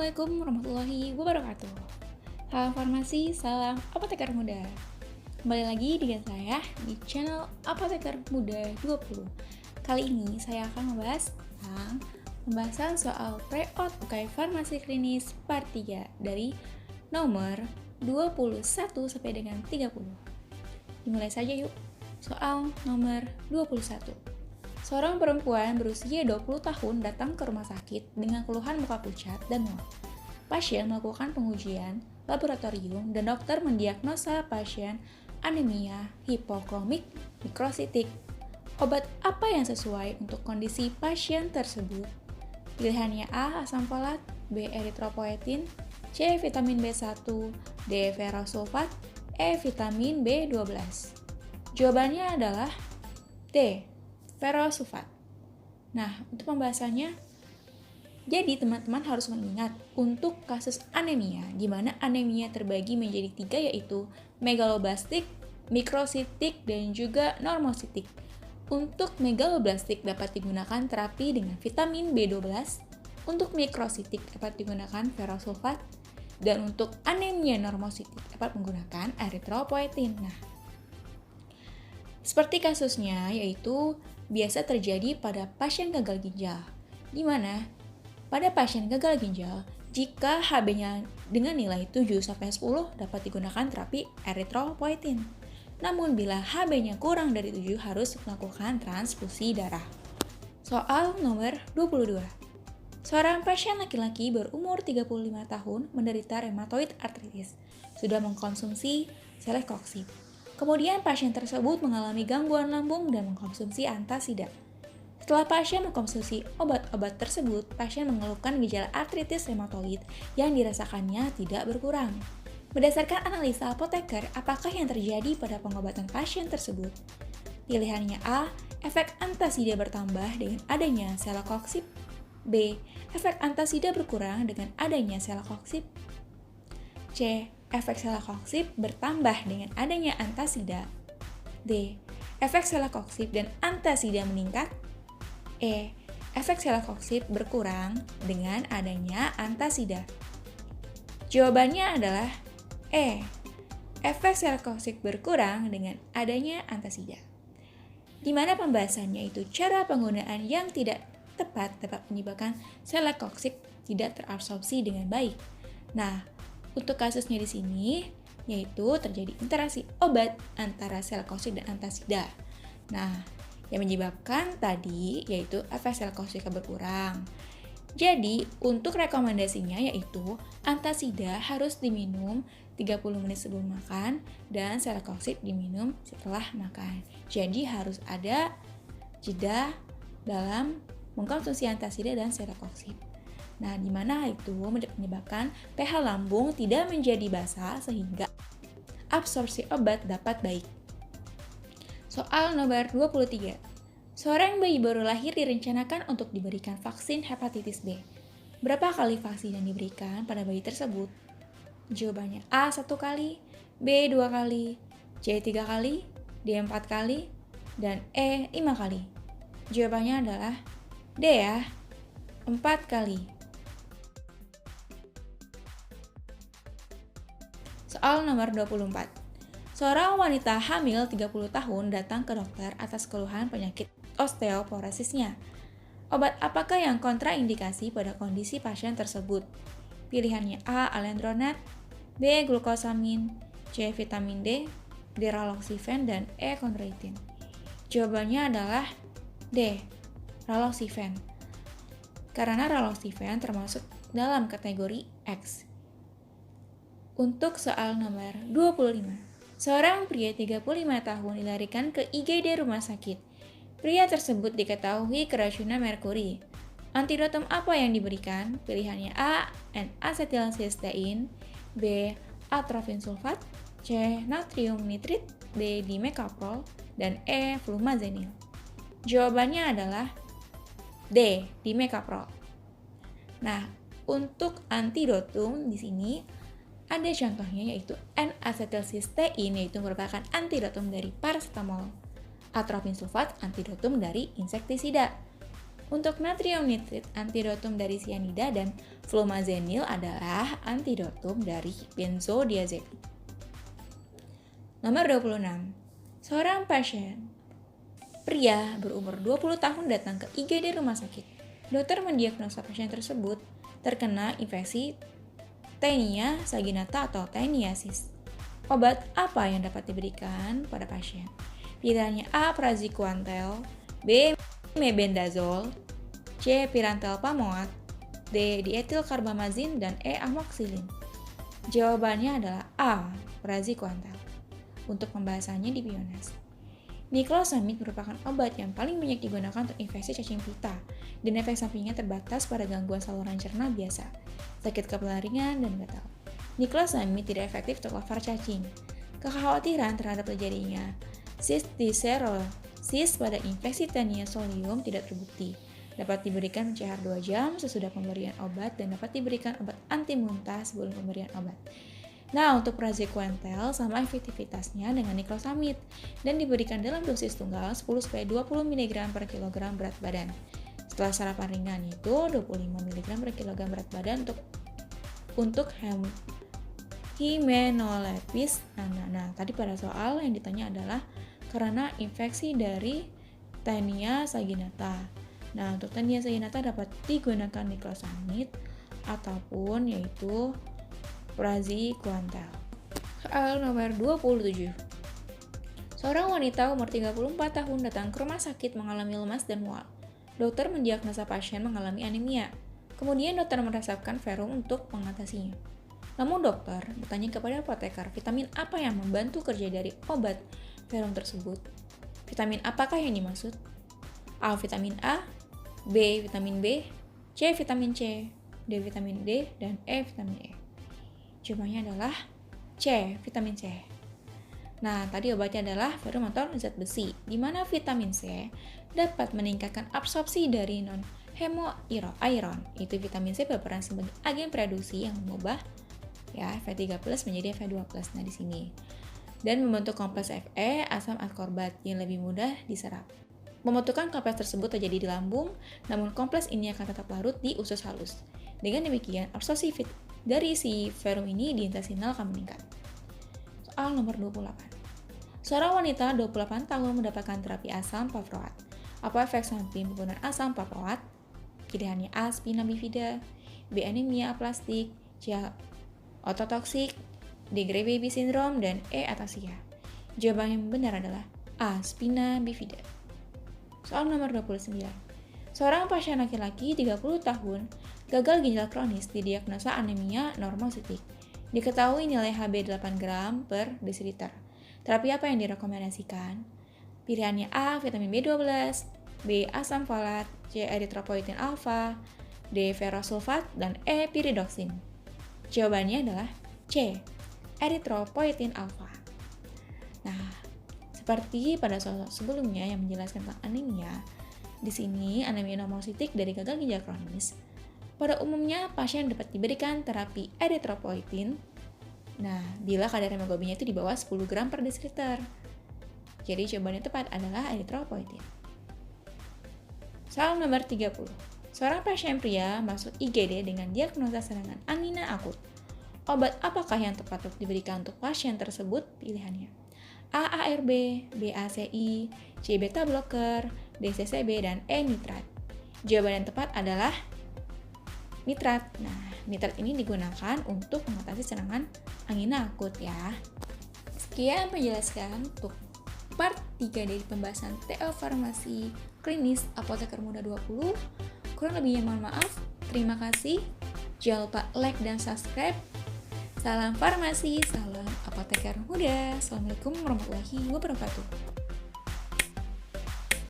Assalamualaikum warahmatullahi wabarakatuh. Salam farmasi, salam apoteker muda. Kembali lagi dengan saya di channel Apoteker Muda 20. Kali ini saya akan membahas tentang pembahasan soal tryout UKM Farmasi Klinis Part 3 dari nomor 21 sampai dengan 30. Dimulai saja yuk. Soal nomor 21. Seorang perempuan berusia 20 tahun datang ke rumah sakit dengan keluhan muka pucat dan mual. Pasien melakukan pengujian laboratorium dan dokter mendiagnosa pasien anemia hipokromik mikrositik. Obat apa yang sesuai untuk kondisi pasien tersebut? Pilihannya A. Asam folat, B. Eritropoetin, C. Vitamin B1, D. Ferrosulfat, E. Vitamin B12. Jawabannya adalah D. Ferrosulfat. Nah, untuk pembahasannya, jadi teman-teman harus mengingat untuk kasus anemia, di mana anemia terbagi menjadi 3 yaitu megaloblastik, mikrositik, dan juga normositik. Untuk megaloblastik dapat digunakan terapi dengan vitamin B12, untuk mikrositik dapat digunakan ferrosulfat, dan untuk anemia normositik dapat menggunakan eritropoetin. Nah, seperti kasusnya yaitu biasa terjadi pada pasien gagal ginjal, di mana pada pasien gagal ginjal, jika Hb-nya dengan nilai 7-10 dapat digunakan terapi eritropoetin. Namun bila Hb-nya kurang dari 7 harus melakukan transfusi darah. Soal nomor 22. Seorang pasien laki-laki berumur 35 tahun menderita rheumatoid arthritis, sudah mengkonsumsi celecoxib. Kemudian pasien tersebut mengalami gangguan lambung dan mengkonsumsi antasida. Setelah pasien mengkonsumsi obat-obat tersebut, pasien mengeluhkan gejala artritis rheumatoid yang dirasakannya tidak berkurang. Berdasarkan analisa apoteker, apakah yang terjadi pada pengobatan pasien tersebut? Pilihannya A. Efek antasida bertambah dengan adanya celecoxib. B. Efek antasida berkurang dengan adanya celecoxib. C. Efek celecoxib bertambah dengan adanya antasida. D. Efek celecoxib dan antasida meningkat. E. Efek celecoxib berkurang dengan adanya antasida. Jawabannya adalah E. Efek celecoxib berkurang dengan adanya antasida. Di mana pembahasannya itu cara penggunaan yang tidak tepat dapat menyebabkan celecoxib tidak terabsorpsi dengan baik. Nah, untuk kasusnya di sini, yaitu terjadi interaksi obat antara celecoxib dan antasida. Nah, yang menyebabkan tadi yaitu efek celecoxib berkurang. Jadi, untuk rekomendasinya yaitu antasida harus diminum 30 menit sebelum makan dan celecoxib diminum setelah makan. Jadi, harus ada jeda dalam mengkonsumsi antasida dan celecoxib. Nah, di mana itu menyebabkan pH lambung tidak menjadi basa sehingga absorpsi obat dapat baik. Soal nomor 23. Seorang bayi baru lahir direncanakan untuk diberikan vaksin hepatitis B. Berapa kali vaksin yang diberikan pada bayi tersebut? Jawabannya A. 1 kali, B. 2 kali, C. 3 kali, D. 4 kali, dan E. 5 kali. Jawabannya adalah D ya, 4 kali. Soal nomor 24. Seorang wanita hamil 30 tahun datang ke dokter atas keluhan penyakit osteoporosisnya. Obat apakah yang kontraindikasi pada kondisi pasien tersebut? Pilihannya A. Alendronat, B. Glukosamin, C. Vitamin D, D. Raloxifene, dan E. Chondroitin. Jawabannya adalah D. Raloxifene. Karena raloxifene termasuk dalam kategori X. Untuk soal nomor 25. Seorang pria 35 tahun dilarikan ke IGD rumah sakit. Pria tersebut diketahui keracunan merkuri. Antidotum apa yang diberikan? Pilihannya A. N-asetilcysteine, B. Atropine sulfat, C. Natrium nitrit, D. Dimecaprol, dan E. Flumazenil. Jawabannya adalah D. Dimecaprol. Nah, untuk antidotum di sini ada contohnya yaitu N-asetilcysteine yaitu merupakan antidotum dari paracetamol. Atropine sulfat antidotum dari insektisida. Untuk natrium nitrit antidotum dari cyanida dan flumazenil adalah antidotum dari benzodiazepin. Nomor 26. Seorang pasien pria berumur 20 tahun datang ke IGD rumah sakit. Dokter mendiagnosa pasien tersebut terkena infeksi Taenia saginata atau Taeniasis. Obat apa yang dapat diberikan pada pasien? Pilihannya A. Praziquantel, B. Mebendazole, C. Pyrantel pamoat, D. Dietilkarbamazin, dan E. Amoxicillin. Jawabannya adalah A. Praziquantel. Untuk pembahasannya di Bionas. Niclosamide merupakan obat yang paling banyak digunakan untuk infeksi cacing pita, dan efek sampingnya terbatas pada gangguan saluran cerna biasa, sakit kepala ringan, dan gatal. Niclosamide tidak efektif untuk larva cacing. Kekhawatiran terhadap terjadinya cysticercosis pada infeksi Taenia solium tidak terbukti. Dapat diberikan mencehar 2 jam sesudah pemberian obat dan dapat diberikan obat anti muntah sebelum pemberian obat. Nah, untuk praziquantel sama efektivitasnya dengan niclosamide dan diberikan dalam dosis tunggal 10-20 mg per kilogram berat badan. Setelah sarapan ringan itu 25 mg per kilogram berat badan untuk Hymenolepis. Nah, tadi pada soal yang ditanya adalah karena infeksi dari Taenia saginata. Nah, untuk Taenia saginata dapat digunakan niclosamide ataupun yaitu praziquantel. Soal nomor 27. Seorang wanita umur 34 tahun datang ke rumah sakit mengalami lemas dan mual. Dokter mendiagnosa pasien mengalami anemia. Kemudian dokter meresepkan verum untuk mengatasinya. Namun dokter bertanya kepada apoteker vitamin apa yang membantu kerja dari obat verum tersebut. Vitamin apakah yang dimaksud? A. Vitamin A, B. Vitamin B, C. Vitamin C, D. Vitamin D, dan E. Vitamin E. Jawabannya adalah C. Vitamin C. Nah, tadi obatnya adalah verum atau zat besi, di mana vitamin C dapat meningkatkan absorpsi dari non-hemoiron. Itu vitamin C berperan sebagai agen produksi yang mengubah Fe3+ menjadi Fe2+. Nah, di sini. Dan membentuk kompleks Fe, asam askorbat yang lebih mudah diserap. Pembentukan kompleks tersebut terjadi di lambung, namun kompleks ini akan tetap larut di usus halus. Dengan demikian, absorpsi dari si verum ini di intestinal akan meningkat. Soal nomor 28. Seorang wanita 28 tahun mendapatkan terapi asam valproat. Apa efek samping penggunaan asam valproat? Pilihannya A. Spina bifida, B. Anemia aplastik, C. Ototoksik, D. Gray baby syndrome, dan E. ataxia. Jawaban yang benar adalah A. Spina bifida. Soal nomor 29. Seorang pasien laki-laki 30 tahun gagal ginjal kronis didiagnosa anemia normositik. Diketahui nilai Hb 8 gram per desiliter. Terapi apa yang direkomendasikan? Pilihannya A. Vitamin B12, B. Asam folat, C. Erythropoietin alfa, D. Ferrosulfat, dan E. Pyridoxine. Jawabannya adalah C. Erythropoietin alfa. Nah, seperti pada soal sebelumnya yang menjelaskan tentang anemia, di sini anemia normositik dari gagal ginjal kronis. Pada umumnya pasien dapat diberikan terapi erythropoietin. Nah, bila kadar hemoglobinnya itu di bawah 10 gram per desiliter. Jadi jawaban yang tepat adalah erythropoietin. Soal nomor 30. Seorang pasien pria masuk IGD dengan diagnosa serangan angina akut. Obat apakah yang tepat untuk diberikan untuk pasien tersebut? Pilihannya A. ARB, B. ACI, C. Beta blocker, D. CCB, dan E. nitrat. Jawaban yang tepat adalah nitrat. Nah, nitrat ini digunakan untuk mengatasi serangan angina akut ya. Sekian penjelasan untuk part 3 dari pembahasan TO Farmasi Klinis Apoteker Muda 20. Kurang lebihnya mohon maaf. Terima kasih. Jangan lupa like dan subscribe. Salam farmasi, salam apoteker muda. Assalamualaikum warahmatullahi wabarakatuh.